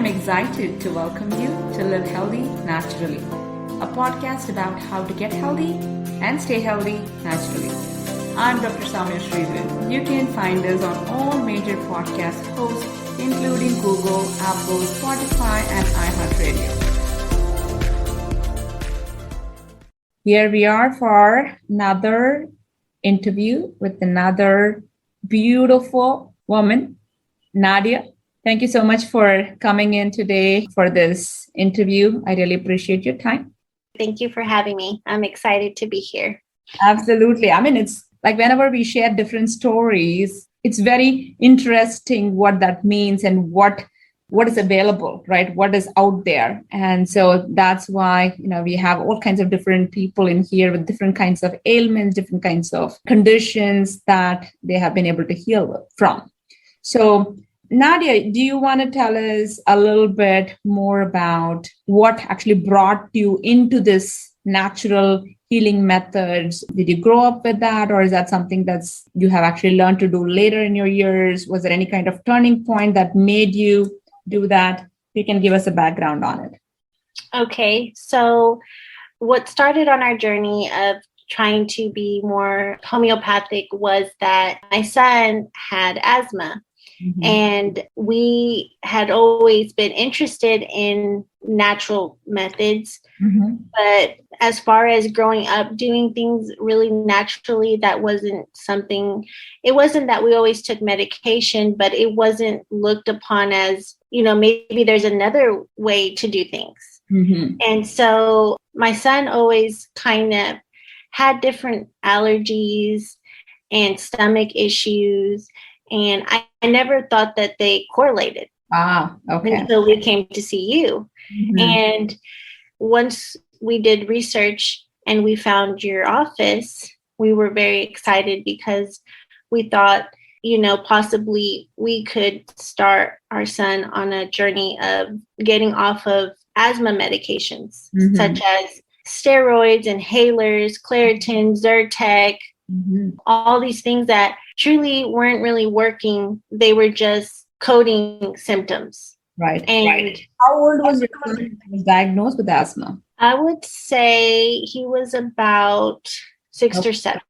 am excited to welcome you to Live Healthy Naturally, a podcast about how to get healthy and stay healthy naturally. I'm Dr. Sowmya. You can find us on all major podcast hosts, including Google, Apple, Spotify, and iHeartRadio. Here we are for another interview with another beautiful woman, Nadia. Thank you so much for coming in today for this interview. I really appreciate your time. Thank you for having me. I'm excited to be here. Absolutely. I mean, it's like whenever we share different stories, it's very interesting what that means and what is available, right? What is out there. And so that's why, we have all kinds of different people in here with different kinds of ailments, different kinds of conditions that they have been able to heal from. So Nadia, do you want to tell us a little bit more about what actually brought you into this natural healing methods? Did you grow up with that, or is that something that's you have actually learned to do later in your years? Was there any kind of turning point that made you do that? You can give us a background on it. Okay, so what started on our journey of trying to be more homeopathic was that my son had asthma. Mm-hmm. And we had always been interested in natural methods. Mm-hmm. But as far as growing up doing things really naturally, that wasn't something, it wasn't that we always took medication, but it wasn't looked upon as, maybe there's another way to do things. Mm-hmm. And so my son always kind of had different allergies and stomach issues. And I never thought that they correlated. Okay. Until we came to see you. Mm-hmm. And once we did research and we found your office, we were very excited because we thought, possibly we could start our son on a journey of getting off of asthma medications, mm-hmm. such as steroids, inhalers, Claritin, Zyrtec, mm-hmm. all these things that truly weren't really working. They were just coding symptoms. Right. And right. How old was your son when he was diagnosed with asthma? I would say he was about 6 or 7.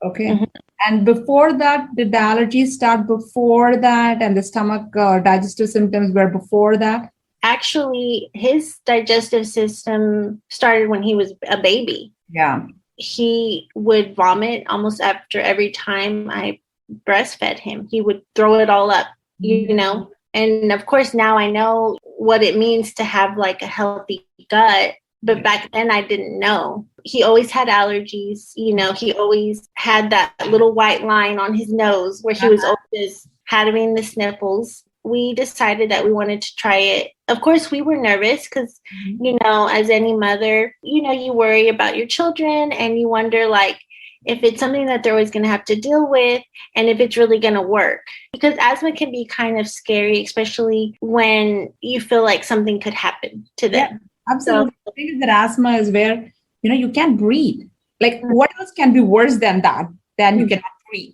Okay. Mm-hmm. And before that, did the allergies start before that, and the stomach digestive symptoms were before that? Actually, his digestive system started when he was a baby. Yeah. He would vomit almost after every time I breastfed him. He would throw it all up, mm-hmm. And of course, now I know what it means to have like a healthy gut. But back then I didn't know. He always had allergies. He always had that little white line on his nose where he was always having the sniffles. We decided that we wanted to try it. Of course, we were nervous because, as any mother, you worry about your children and you wonder, like, if it's something that they're always going to have to deal with and if it's really going to work. Because asthma can be kind of scary, especially when you feel like something could happen to them. Yeah, absolutely. So, the thing is that asthma is where, you can't breathe. Like, what else can be worse than that? Then you cannot breathe.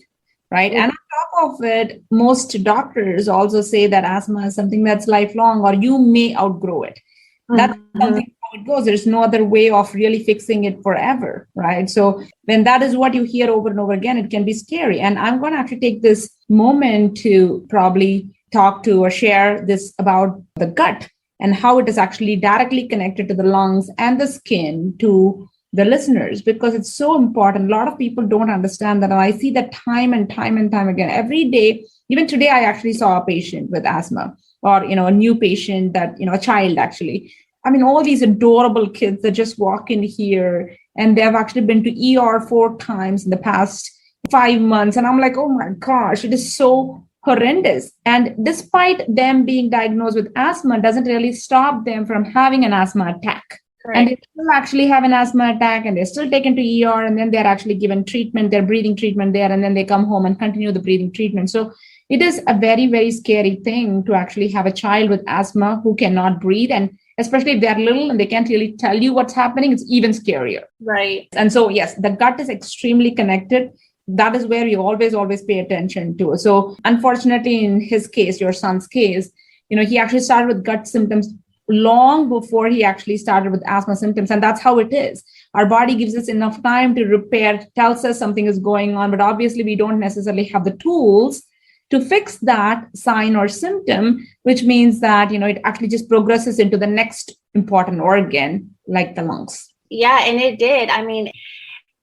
Right. And on top of it, most doctors also say that asthma is something that's lifelong or you may outgrow it. That's something how it goes. There's no other way of really fixing it forever. Right. So when that is what you hear over and over again, it can be scary. And I'm going to actually take this moment to probably talk to or share this about the gut and how it is actually directly connected to the lungs and the skin to the listeners, because it's so important. A lot of people don't understand that. And I see that time and time again. Every day, even today, I actually saw a patient with asthma or, a new patient that, a child actually. I mean, all these adorable kids that just walk in here and they've actually been to ER 4 times in the past 5 months. And I'm like, oh my gosh, it is so horrendous. And despite them being diagnosed with asthma, doesn't really stop them from having an asthma attack. Correct. And they still actually have an asthma attack and they're still taken to ER and then they're actually given treatment, their breathing treatment there, and then they come home and continue the breathing treatment. So it is a very, very scary thing to actually have a child with asthma who cannot breathe. And especially if they're little and they can't really tell you what's happening, it's even scarier. Right. And so, yes, the gut is extremely connected. That is where you always pay attention to. So unfortunately, in his case, your son's case, he actually started with gut symptoms long before he actually started with asthma symptoms. And that's how it is. Our body gives us enough time to repair, tells us something is going on, but obviously we don't necessarily have the tools to fix that sign or symptom, which means that, it actually just progresses into the next important organ, like the lungs. Yeah, and it did. I mean,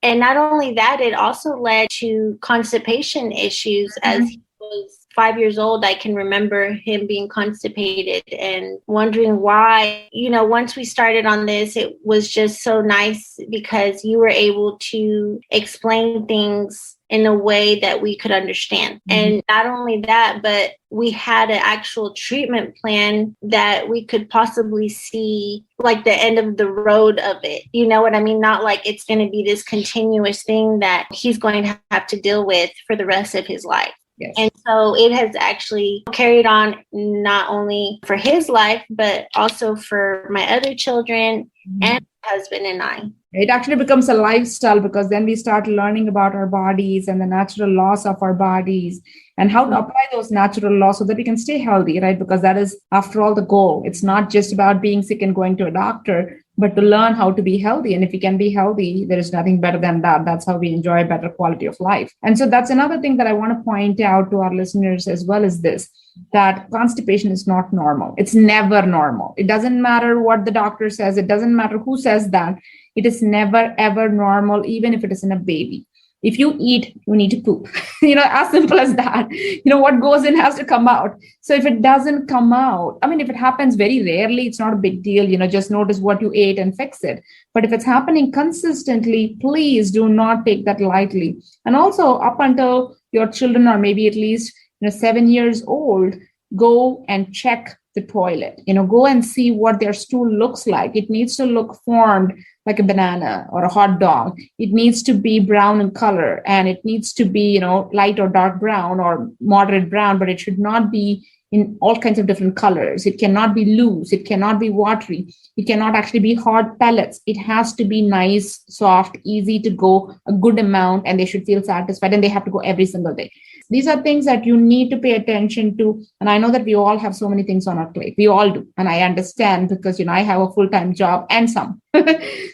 and not only that, it also led to constipation issues. As he was 5 years old, I can remember him being constipated and wondering why. Once we started on this, it was just so nice because you were able to explain things in a way that we could understand. And not only that, but we had an actual treatment plan that we could possibly see like the end of the road of it. You know what I mean? Not like it's going to be this continuous thing that he's going to have to deal with for the rest of his life. Yes. And so it has actually carried on not only for his life, but also for my other children and my husband and I. It actually becomes a lifestyle because then we start learning about our bodies and the natural laws of our bodies and how to apply those natural laws so that we can stay healthy, right? Because that is, after all, the goal. It's not just about being sick and going to a doctor, but to learn how to be healthy. And if we can be healthy, there is nothing better than that. That's how we enjoy a better quality of life. And so that's another thing that I want to point out to our listeners as well as this, that constipation is not normal. It's never normal. It doesn't matter what the doctor says. It doesn't matter who says that. It is never, ever normal, even if it is in a baby. If you eat, you need to poop. As simple as that. What goes in has to come out. So if it doesn't come out, if it happens very rarely, it's not a big deal. Just notice what you ate and fix it. But if it's happening consistently, please do not take that lightly. And also up until your children are maybe at least 7 years old, go and check the toilet. Go and see what their stool looks like. It needs to look formed like a banana or a hot dog. It needs to be brown in color, and it needs to be, light or dark brown or moderate brown, but it should not be in all kinds of different colors. It cannot be loose. It cannot be watery. It cannot actually be hard pellets. It has to be nice, soft, easy to go, a good amount, and they should feel satisfied, and they have to go every single day. These are things that you need to pay attention to. And I know that we all have so many things on our plate. We all do. And I understand because, I have a full-time job and some.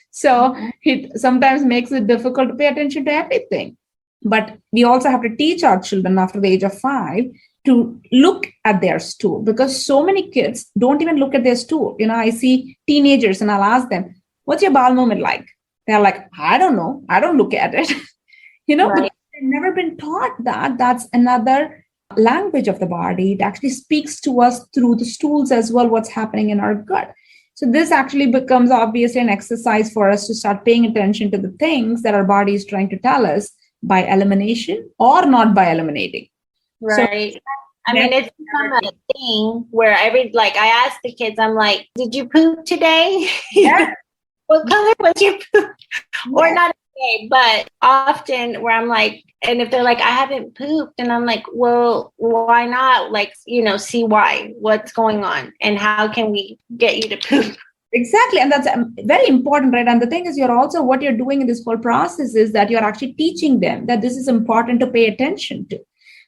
So it sometimes makes it difficult to pay attention to everything. But we also have to teach our children after the age of 5 to look at their stool, because so many kids don't even look at their stool. I see teenagers and I'll ask them, what's your bowel movement like? They're like, I don't know. I don't look at it. Right. They've never been taught that. That's another language of the body. It actually speaks to us through the stools as well, what's happening in our gut. So this actually becomes obviously an exercise for us to start paying attention to the things that our body is trying to tell us by elimination or not by eliminating. Right. So, it's become a thing where I ask the kids, I'm like, did you poop today? Yeah. What color was your poop? Or not today, but often where I'm like, and if they're like, I haven't pooped, and I'm like, well, why not? See why, what's going on, and how can we get you to poop? Exactly. And that's very important, right? And the thing is, what you're doing in this whole process is that you're actually teaching them that this is important to pay attention to.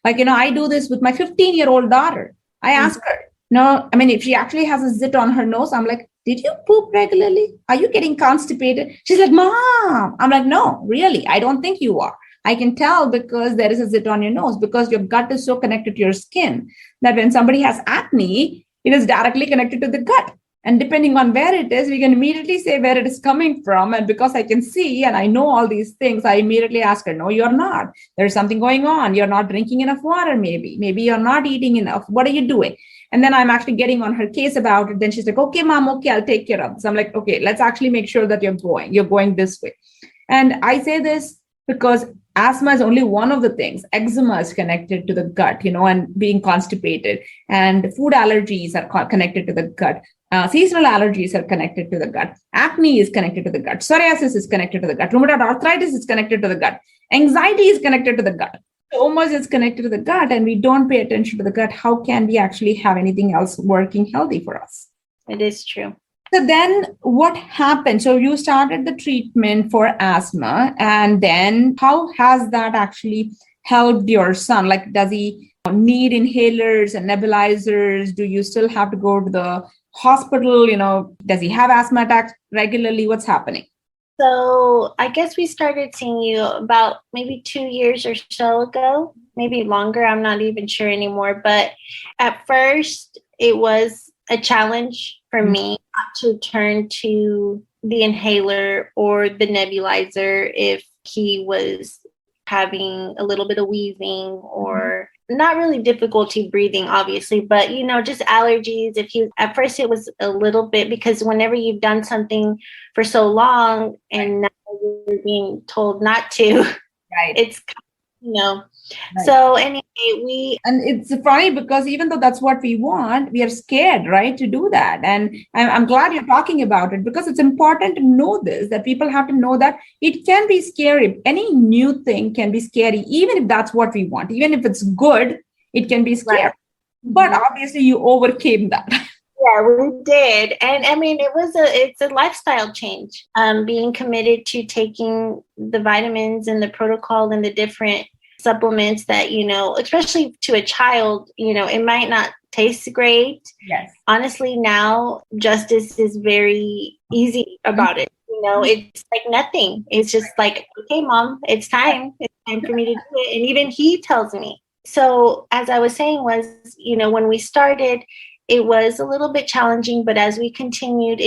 I do this with my 15-year-old daughter. I ask her, if she actually has a zit on her nose, I'm like, did you poop regularly? Are you getting constipated? She's like, Mom. I'm like, no, really, I don't think you are. I can tell because there is a zit on your nose, because your gut is so connected to your skin that when somebody has acne, it is directly connected to the gut. And depending on where it is, we can immediately say where it is coming from. And because I can see and I know all these things, I immediately ask her, no, you're not. There's something going on. You're not drinking enough water, maybe. Maybe you're not eating enough. What are you doing? And then I'm actually getting on her case about it. Then she's like, okay, Mom, okay, I'll take care of this. I'm like, okay, let's actually make sure that you're going this way. And I say this because asthma is only one of the things. Eczema is connected to the gut, and being constipated. And food allergies are connected to the gut. Seasonal allergies are connected to the gut. Acne is connected to the gut. Psoriasis is connected to the gut. Rheumatoid arthritis is connected to the gut. Anxiety is connected to the gut. So much is connected to the gut, and we don't pay attention to the gut. How can we actually have anything else working healthy for us? It is true. So then what happened? So you started the treatment for asthma, and then how has that actually helped your son? Does he need inhalers and nebulizers? Do you still have to go to the hospital? Does he have asthma attacks regularly? What's happening? So I guess we started seeing you about maybe 2 years or so ago, maybe longer. I'm not even sure anymore. But at first, it was a challenge for me not to turn to the inhaler or the nebulizer if he was having a little bit of wheezing or not really difficulty breathing, obviously, but just allergies. At first it was a little bit, because whenever you've done something for so long and now you're being told not to, right, it's Right. So anyway, and it's funny because even though that's what we want, we are scared, right, to do that. And I'm glad you're talking about it, because it's important to know this, that people have to know that it can be scary. Any new thing can be scary, even if that's what we want. Even if it's good, it can be scary. Right. But obviously you overcame that. Yeah, we did. And I mean, it's a lifestyle change. Being committed to taking the vitamins and the protocol and the different supplements that, especially to a child, it might not taste great. Yes. Honestly, now Justice is very easy about it. It's like nothing. It's just like, okay, Mom, it's time. It's time for me to do it. And even he tells me. So as I was saying was, when we started, it was a little bit challenging, but as we continued,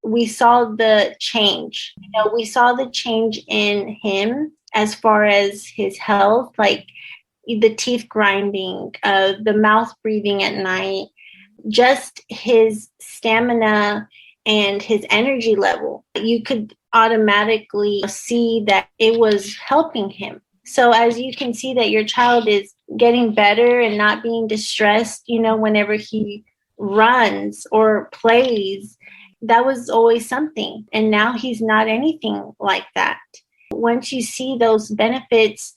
we saw the change. We saw the change in him as far as his health, like the teeth grinding, the mouth breathing at night, just his stamina and his energy level. You could automatically see that it was helping him. So as you can see that your child is getting better and not being distressed, whenever he runs or plays, that was always something. And now he's not anything like that. Once you see those benefits,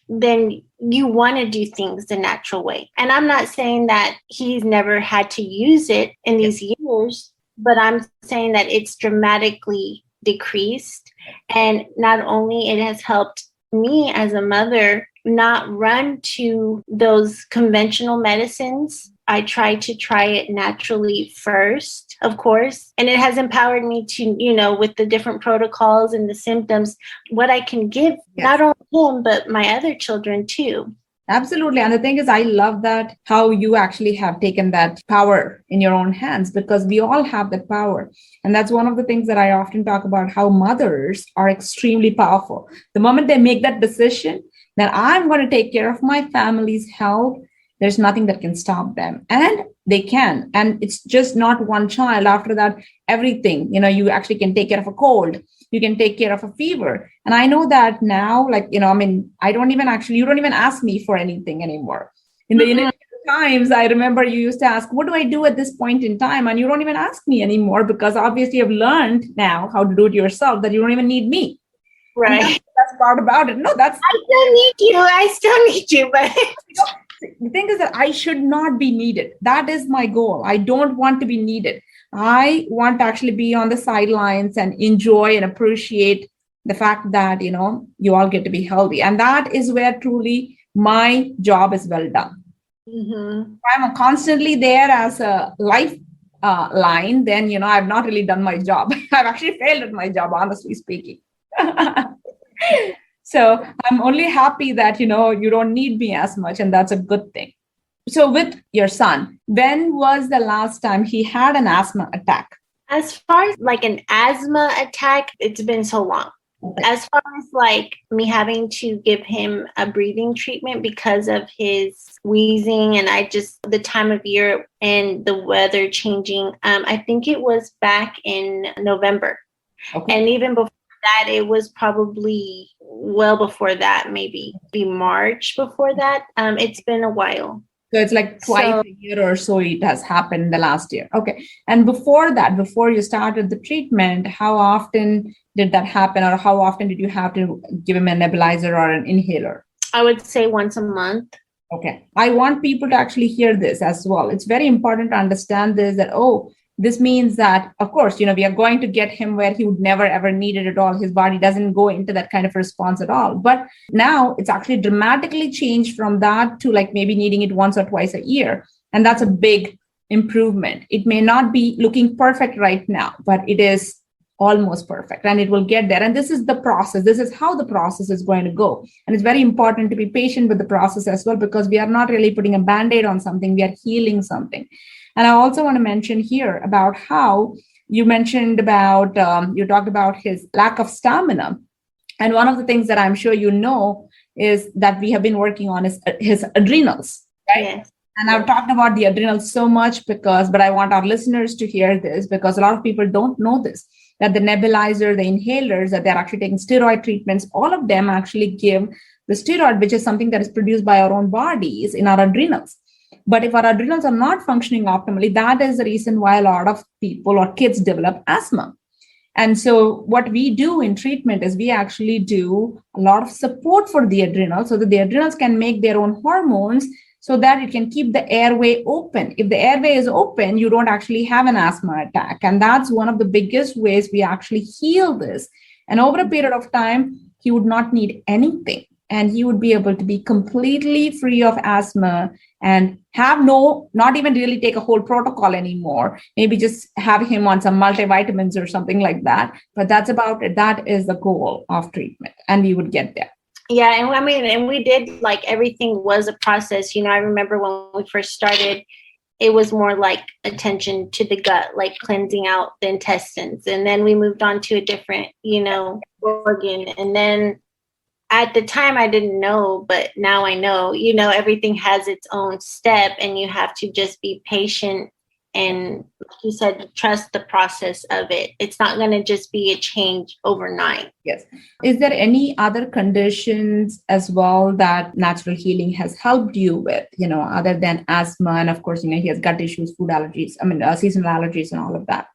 then you want to do things the natural way. And I'm not saying that he's never had to use it in these years, but I'm saying that it's dramatically decreased. And not only it has helped me as a mother not run to those conventional medicines. I try it naturally first, of course. And it has empowered me to, with the different protocols and the symptoms, what I can give, not only him, but my other children too. Absolutely. And the thing is, I love that how you actually have taken that power in your own hands, because we all have that power. And that's one of the things that I often talk about, how mothers are extremely powerful. The moment they make that decision that I'm going to take care of my family's health, there's nothing that can stop them. And they can. And it's just not one child. After that, everything, you actually can take care of a cold. You can take care of a fever. And I know that now, you don't even ask me for anything anymore. In the initial times, I remember you used to ask, what do I do at this point in time? And you don't even ask me anymore, because obviously you've learned now how to do it yourself, that you don't even need me. Right. That's part about it. No, I still need you, but the thing is that I should not be needed. That is my goal. I don't want to be needed. I want to actually be on the sidelines and enjoy and appreciate the fact that, you all get to be healthy. And that is where truly my job is well done. Mm-hmm. If I'm constantly there as a lifeline, then, I've not really done my job. I've actually failed at my job, honestly speaking. So I'm only happy that, you don't need me as much. And that's a good thing. So with your son, when was the last time he had an asthma attack? As far as like an asthma attack, it's been so long. Okay. As far as like me having to give him a breathing treatment because of his wheezing and the time of year and the weather changing, I think it was back in November. Okay. And even before that, it was probably well before that, maybe March before that. It's been a while. So it's like twice a year or so it has happened the last year. Okay. And before that, before you started the treatment, how often did that happen, or how often did you have to give him a nebulizer or an inhaler? I would say once a month. Okay. I want people to actually hear this as well. It's very important to understand this, that, this means that, of course, we are going to get him where he would never ever need it at all. His body doesn't go into that kind of response at all. But now it's actually dramatically changed from that to like maybe needing it once or twice a year. And that's a big improvement. It may not be looking perfect right now, but it is almost perfect, and it will get there. And this is the process. This is how the process is going to go. And it's very important to be patient with the process as well, because we are not really putting a band-aid on something. We are healing something. And I also want to mention here about how you mentioned about, you talked about his lack of stamina. And one of the things that I'm sure is that we have been working on is his adrenals, right? Yes. And I've talked about the adrenals so much but I want our listeners to hear this, because a lot of people don't know this, that the nebulizer, the inhalers, that they're actually taking steroid treatments, all of them actually give the steroid, which is something that is produced by our own bodies in our adrenals. But if our adrenals are not functioning optimally, that is the reason why a lot of people or kids develop asthma. And so what we do in treatment is we actually do a lot of support for the adrenals so that the adrenals can make their own hormones so that it can keep the airway open. If the airway is open, you don't actually have an asthma attack. And that's one of the biggest ways we actually heal this. And over a period of time, he would not need anything. And he would be able to be completely free of asthma and not even really take a whole protocol anymore. Maybe just have him on some multivitamins or something like that. But that's about it. That is the goal of treatment. And we would get there. Yeah. And we did, like, everything was a process. I remember when we first started, it was more like attention to the gut, like cleansing out the intestines. And then we moved on to a different, organ. And then at the time I didn't know, but now I know, everything has its own step, and you have to just be patient. And like you said, trust the process of it. It's not going to just be a change overnight. Yes. Is there any other conditions as well that natural healing has helped you with, other than asthma? And of course, he has gut issues, food allergies, seasonal allergies and all of that.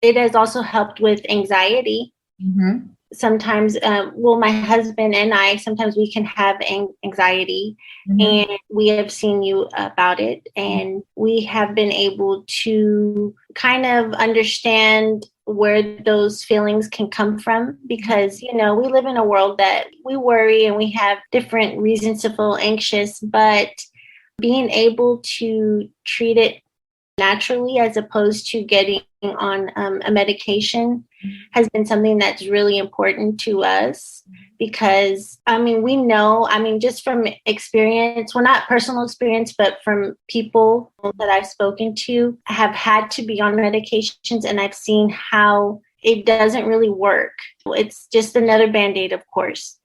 It has also helped with anxiety. Mm-hmm. Sometimes, my husband and I, sometimes we can have anxiety, and we have seen you about it, and we have been able to kind of understand where those feelings can come from, because, we live in a world that we worry and we have different reasons to feel anxious, but being able to treat it naturally as opposed to getting on a medication has been something that's really important to us, because we know, just from experience, well, not personal experience, but from people that I've spoken to have had to be on medications, and I've seen how it doesn't really work. It's just another Band-Aid, of course.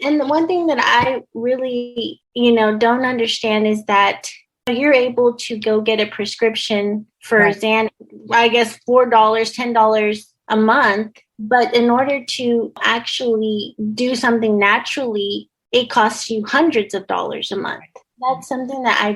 And the one thing that I really, don't understand is that you're able to go get a prescription for Xanax, I guess $4, $10 a month. But in order to actually do something naturally, it costs you hundreds of dollars a month. That's something that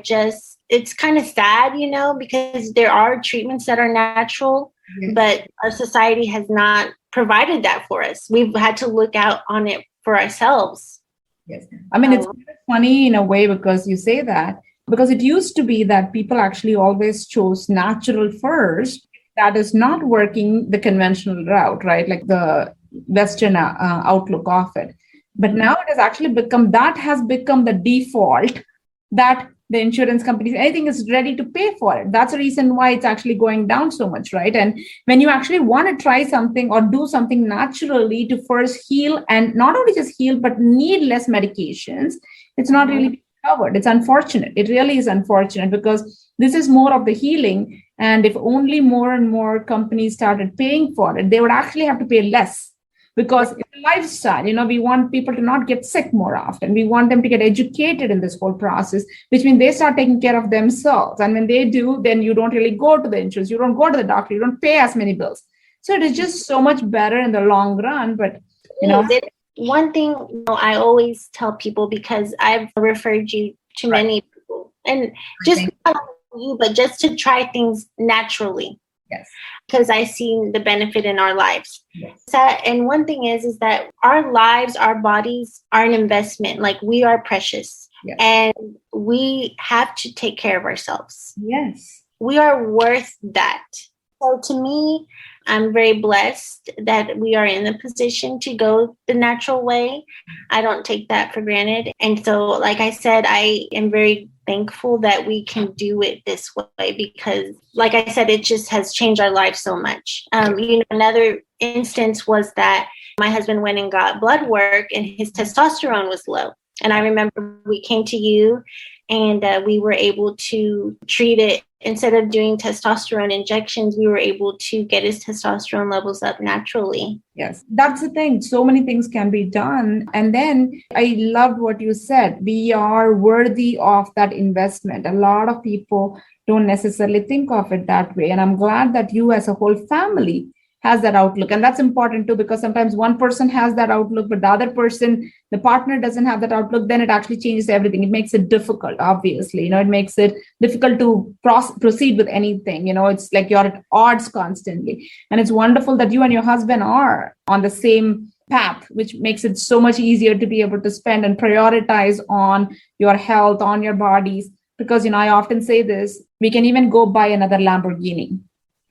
it's kind of sad, because there are treatments that are natural, but our society has not provided that for us. We've had to look out on it for ourselves. Yes. It's funny in a way, because you say that, because it used to be that people actually always chose natural first. That is not working the conventional route, right? Like the Western outlook of it. But now it has actually become the default, that the insurance companies, anything is ready to pay for it. That's the reason why it's actually going down so much, right? And when you actually want to try something or do something naturally to first heal, and not only just heal, but need less medications, it's not really covered. It's unfortunate. It really is unfortunate, because this is more of the healing. And if only more and more companies started paying for it, they would actually have to pay less, because it's a lifestyle. We want people to not get sick more often. We want them to get educated in this whole process, which means they start taking care of themselves. And when they do, then you don't really go to the insurance. You don't go to the doctor. You don't pay as many bills. So it is just so much better in the long run. But, one thing I always tell people, because I've referred you to many people, and just not you, but just to try things naturally. Yes. Because I see the benefit in our lives. Yes. And one thing is that our lives, our bodies are an investment. Like, we are precious. Yes. And we have to take care of ourselves. Yes. We are worth that. So to me, I'm very blessed that we are in the position to go the natural way. I don't take that for granted. And so, like I said, I am very thankful that we can do it this way because, like I said, it just has changed our life so much. Another instance was that my husband went and got blood work and his testosterone was low. And I remember we came to you and we were able to treat it. Instead of doing testosterone injections, we were able to get his testosterone levels up naturally. Yes, that's the thing. So many things can be done. And then I loved what you said. We are worthy of that investment. A lot of people don't necessarily think of it that way. And I'm glad that you as a whole family has that outlook. And that's important too, because sometimes one person has that outlook, but the other person, the partner doesn't have that outlook, then it actually changes everything. It makes it difficult, obviously. It makes it difficult to proceed with anything. It's like you're at odds constantly. And it's wonderful that you and your husband are on the same path, which makes it so much easier to be able to spend and prioritize on your health, on your bodies. Because, I often say this, we can even go buy another Lamborghini,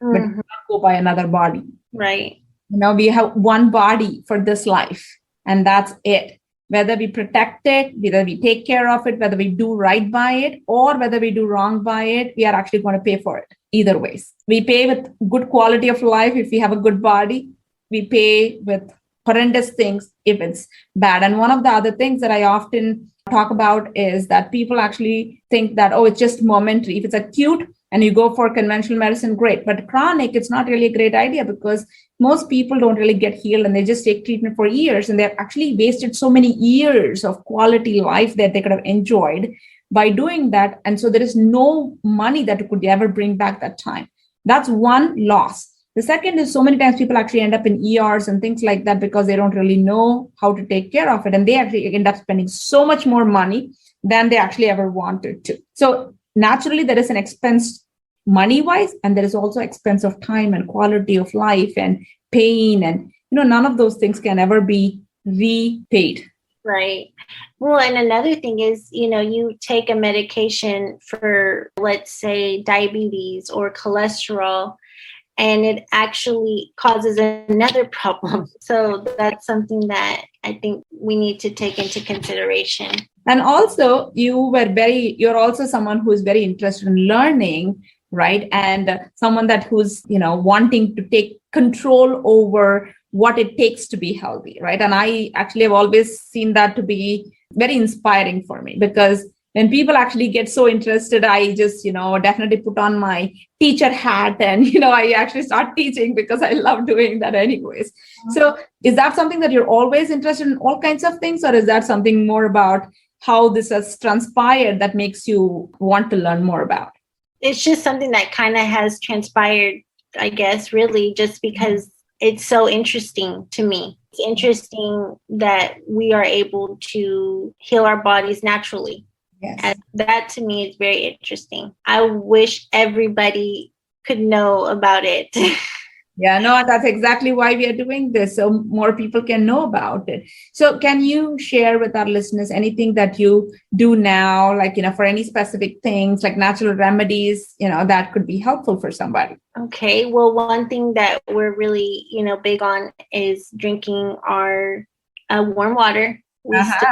but not go buy another body. Right. We have one body for this life, and that's it. Whether we protect it, whether we take care of it, whether we do right by it, or whether we do wrong by it, we are actually going to pay for it. Either ways. We pay with good quality of life if we have a good body. We pay with horrendous things if it's bad. And one of the other things that I often talk about is that people actually think that, it's just momentary. If it's acute, and you go for conventional medicine, great. But chronic, it's not really a great idea because most people don't really get healed and they just take treatment for years. And they've actually wasted so many years of quality life that they could have enjoyed by doing that. And so there is no money that could ever bring back that time. That's one loss. The second is so many times people actually end up in ERs and things like that because they don't really know how to take care of it. And they actually end up spending so much more money than they actually ever wanted to. So naturally, there is an expense money-wise, and there is also expense of time and quality of life and pain. And, none of those things can ever be repaid. Right. Well, and another thing is, you take a medication for, let's say, diabetes or cholesterol, and it actually causes another problem. So that's something that I think we need to take into consideration. And also, you're also someone who is very interested in learning, right? And someone who's, wanting to take control over what it takes to be healthy, right? And I actually have always seen that to be very inspiring for me, because when people actually get so interested, I just, definitely put on my teacher hat and, I actually start teaching because I love doing that anyways. So is that something that you're always interested in all kinds of things, or is that something more about how this has transpired that makes you want to learn more about? It's just something that kind of has transpired, I guess, really, just because it's so interesting to me. It's interesting that we are able to heal our bodies naturally. Yes. And that to me is very interesting. I wish everybody could know about it. Yeah, no, that's exactly why we are doing this, so more people can know about it. So can you share with our listeners anything that you do now, like, for any specific things, like natural remedies, that could be helpful for somebody? Okay, well, one thing that we're really, big on is drinking our warm water. We still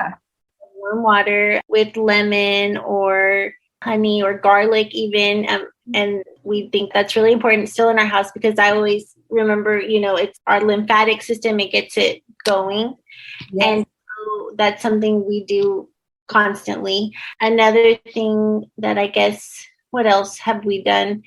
warm water with lemon or honey or garlic even. And we think that's really important still in our house, because I always remember, it's our lymphatic system. It gets it going. Yes. And so that's something we do constantly. Another thing that I guess, what else have we done?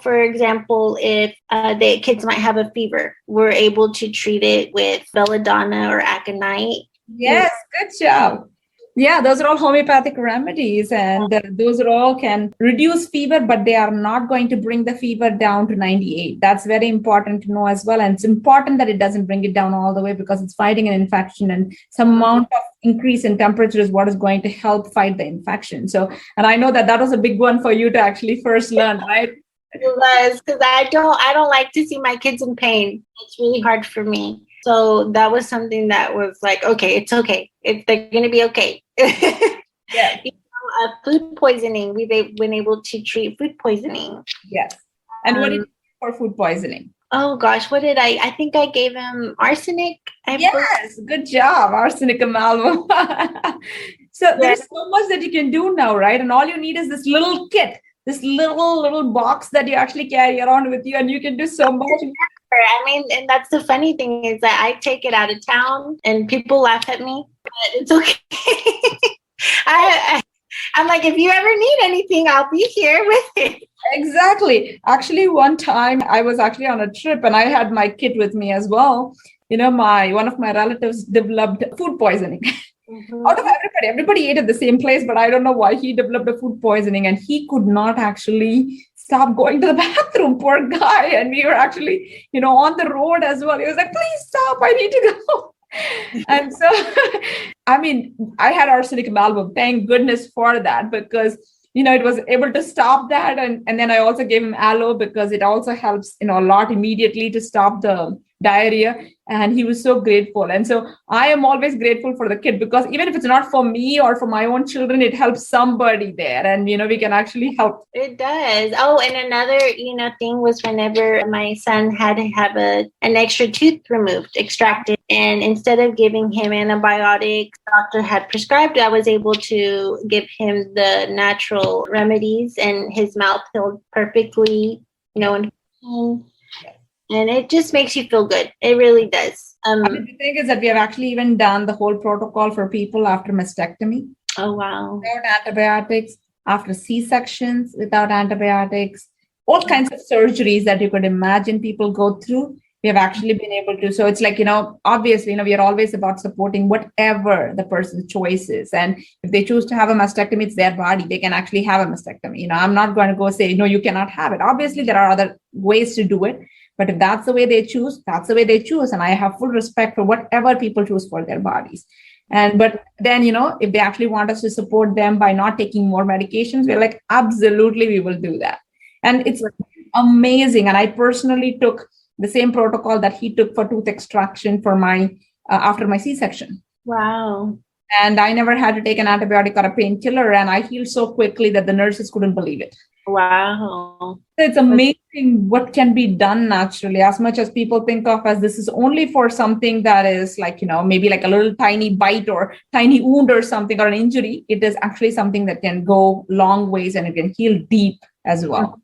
For example, if the kids might have a fever, we're able to treat it with belladonna or aconite. Yes, good job. Yeah, those are all homeopathic remedies, and those are all can reduce fever, but they are not going to bring the fever down to 98. That's very important to know as well. And it's important that it doesn't bring it down all the way, because it's fighting an infection, and some amount of increase in temperature is what is going to help fight the infection. So, and I know that was a big one for you to actually first learn, right? It was, because I don't like to see my kids in pain. It's really hard for me. So that was something that was like, okay, it's okay. They're going to be okay. Yeah. Food poisoning. We've been able to treat food poisoning. Yes. And what did you for food poisoning? Oh gosh, what did I think I gave him arsenic. Yes, good job. Arsenic amalgam. So Yeah. there's so much that you can do now, right? And all you need is this little kit, this little box that you actually carry around with you, and you can do so much. I mean, and that's the funny thing is that I take it out of town and people laugh at me, but it's okay. I'm like, if you ever need anything, I'll be here with it. Exactly. Actually, one time I was actually on a trip and I had my kit with me as well. One of my relatives developed food poisoning. Out of everybody ate at the same place, but I don't know why he developed a food poisoning and he could not actually stop going to the bathroom. Poor guy. And we were actually, on the road as well. He was like, please stop. I need to go. And so, I mean, I had arsenic amalgam. Thank goodness for that, because it was able to stop that. And then I also gave him aloe because it also helps, a lot immediately to stop the diarrhea. And he was so grateful. And so I am always grateful for the kid, because even if it's not for me or for my own children, it helps somebody there. And, we can actually help. It does. Oh, and another, thing was whenever my son had to have an extra tooth removed, extracted. And instead of giving him antibiotics, the doctor had prescribed, I was able to give him the natural remedies and his mouth healed perfectly, and it just makes you feel good. It really does. The thing is that we have actually even done the whole protocol for people after mastectomy. Oh, wow. Without antibiotics, after C-sections, without antibiotics, all kinds of surgeries that you could imagine people go through. We have actually been able to. So it's like, obviously, we are always about supporting whatever the person's choice is. And if they choose to have a mastectomy, it's their body. They can actually have a mastectomy. I'm not going to go say, no, you cannot have it. Obviously, there are other ways to do it. But if that's the way they choose, that's the way they choose. And I have full respect for whatever people choose for their bodies. But then, if they actually want us to support them by not taking more medications, we're like, absolutely, we will do that. And it's amazing. And I personally took the same protocol that he took for tooth extraction for after my C-section. Wow. And I never had to take an antibiotic or a painkiller. And I healed so quickly that the nurses couldn't believe it. Wow. It's amazing what can be done naturally, as much as people think of as this is only for something that is like, maybe like a little tiny bite or tiny wound or something or an injury. It is actually something that can go long ways and it can heal deep as well.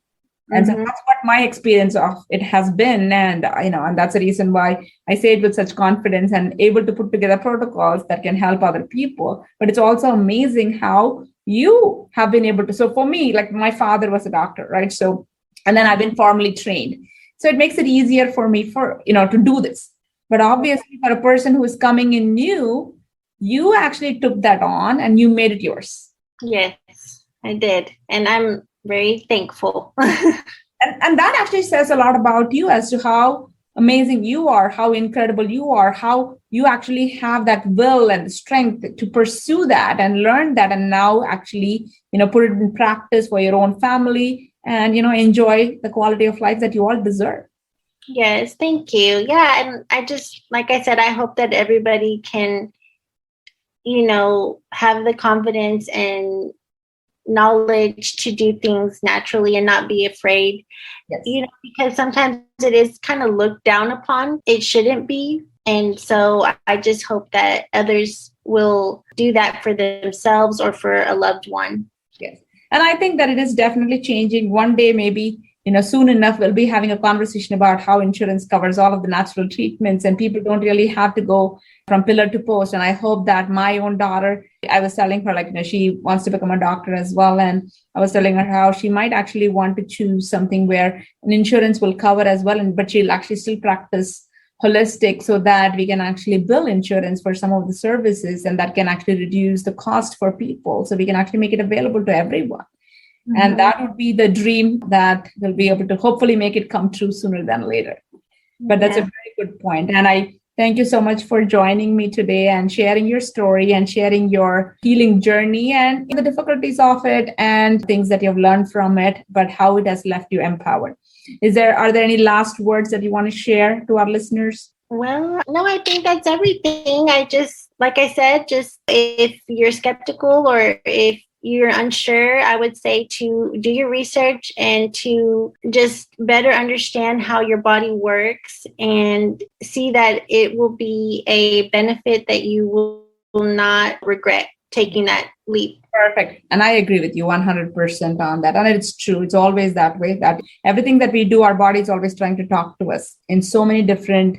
And so that's what my experience of it has been. And, and that's the reason why I say it with such confidence and able to put together protocols that can help other people. But it's also amazing how you have been able to. So for me, like my father was a doctor, right? So, and then I've been formally trained. So it makes it easier for me to do this. But obviously for a person who is coming in new, you actually took that on and you made it yours. Yes, I did. And I'm very thankful. And that actually says a lot about you as to how amazing you are, how incredible you are, how you actually have that will and strength to pursue that and learn that, and now actually, put it in practice for your own family and, enjoy the quality of life that you all deserve. Yes, thank you. Yeah. And I just, like I said, I hope that everybody can, have the confidence and knowledge to do things naturally and not be afraid. Yes. Because sometimes it is kind of looked down upon. It shouldn't be. And so I just hope that others will do that for themselves or for a loved one. Yes. And I think that it is definitely changing. One day, maybe, soon enough, we'll be having a conversation about how insurance covers all of the natural treatments and people don't really have to go from pillar to post. And I hope that my own daughter, I was telling her, she wants to become a doctor as well. And I was telling her how she might actually want to choose something where an insurance will cover as well. But she'll actually still practice holistic so that we can actually bill insurance for some of the services, and that can actually reduce the cost for people. So we can actually make it available to everyone. Mm-hmm. And that would be the dream that we'll be able to hopefully make it come true sooner than later. But that's a very good point. And I thank you so much for joining me today and sharing your story and sharing your healing journey and the difficulties of it and things that you've learned from it, but how it has left you empowered. Are there any last words that you want to share to our listeners? Well, no, I think that's everything. I just, like I said, just if you're skeptical or if you're unsure, I would say to do your research and to just better understand how your body works and see that it will be a benefit that you will not regret taking that leap. Perfect. And I agree with you 100% on that. And it's true. It's always that way, that everything that we do, our body is always trying to talk to us in so many different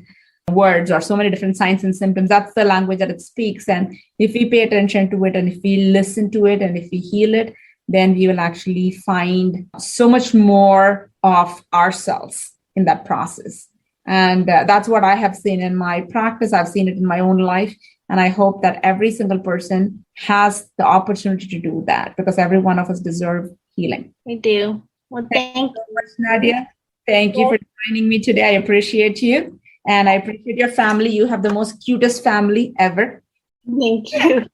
words or so many different signs and symptoms. That's the language that it speaks. And if we pay attention to it and if we listen to it and if we heal it, then we will actually find so much more of ourselves in that process. And that's what I have seen in my practice. I've seen it in my own life. And I hope that every single person has the opportunity to do that, because every one of us deserve healing. We do. Well, thank you so much, Nadia. Thank you for joining me today. I appreciate you. And I appreciate your family. You have the most cutest family ever. Thank you.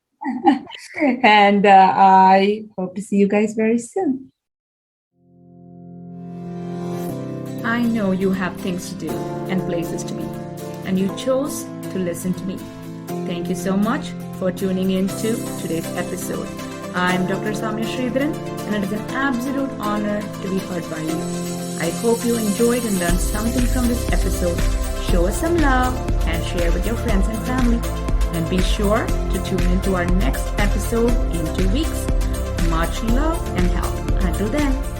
And I hope to see you guys very soon. I know you have things to do and places to be, and you chose to listen to me. Thank you so much for tuning in to today's episode. I'm Dr. Sowmya Sridharan, and it is an absolute honor to be heard by you. I hope you enjoyed and learned something from this episode. Show us some love and share with your friends and family. And be sure to tune into our next episode in 2 weeks. Much love and health. Until then.